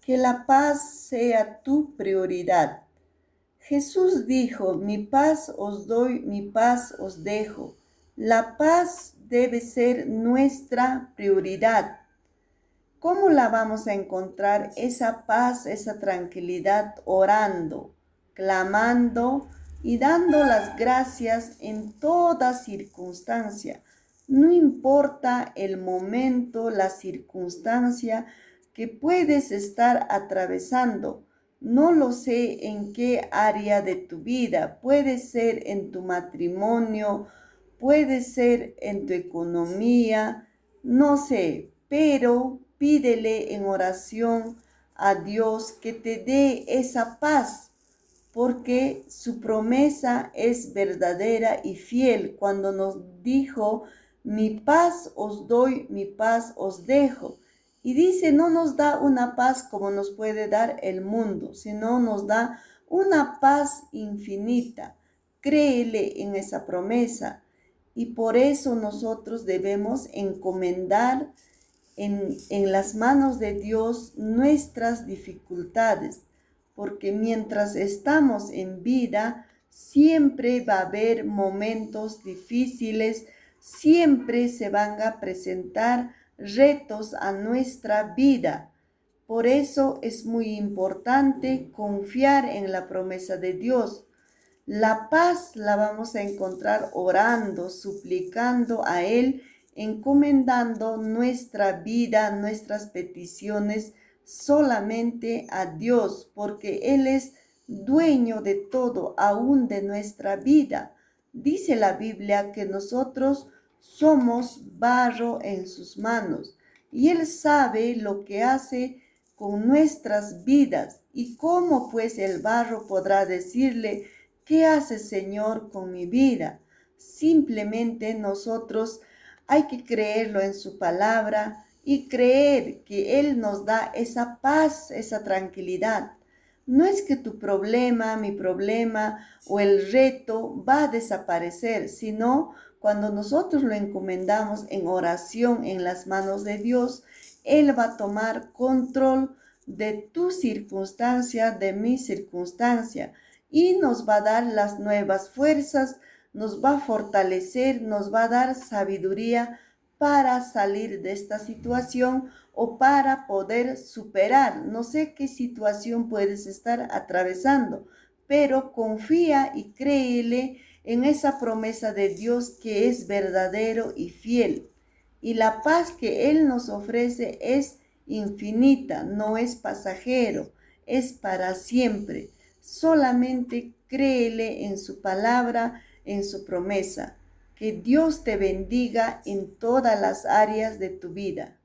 Que la paz sea tu prioridad. Jesús dijo, mi paz os doy, mi paz os dejo. La paz debe ser nuestra prioridad. ¿Cómo la vamos a encontrar esa paz, esa tranquilidad? Orando, clamando y dando las gracias en toda circunstancia. No importa el momento, la circunstancia que puedes estar atravesando. No lo sé en qué área de tu vida. Puede ser en tu matrimonio, puede ser en tu economía, no sé, pero pídele en oración a Dios que te dé esa paz, porque su promesa es verdadera y fiel cuando nos dijo, mi paz os doy, mi paz os dejo. Y dice, no nos da una paz como nos puede dar el mundo, sino nos da una paz infinita. Créele en esa promesa. Y por eso nosotros debemos encomendar en las manos de Dios nuestras dificultades, porque mientras estamos en vida, siempre va a haber momentos difíciles, siempre se van a presentar retos a nuestra vida. Por eso es muy importante confiar en la promesa de Dios. La paz la vamos a encontrar orando, suplicando a Él, encomendando nuestra vida, nuestras peticiones solamente a Dios, porque Él es dueño de todo, aún de nuestra vida. Dice la Biblia que nosotros somos barro en sus manos y Él sabe lo que hace con nuestras vidas. ¿Y cómo pues el barro podrá decirle, ¿qué hace Señor con mi vida? Simplemente nosotros hay que creerlo en su palabra y creer que Él nos da esa paz, esa tranquilidad. No es que tu problema, mi problema o el reto va a desaparecer, sino cuando nosotros lo encomendamos en oración en las manos de Dios, Él va a tomar control de tu circunstancia, de mi circunstancia, y nos va a dar las nuevas fuerzas, nos va a fortalecer, nos va a dar sabiduría para salir de esta situación o para poder superar. No sé qué situación puedes estar atravesando, pero confía y créele en esa promesa de Dios que es verdadero y fiel. Y la paz que Él nos ofrece es infinita, no es pasajero, es para siempre. Solamente créele en su palabra, en su promesa. Que Dios te bendiga en todas las áreas de tu vida.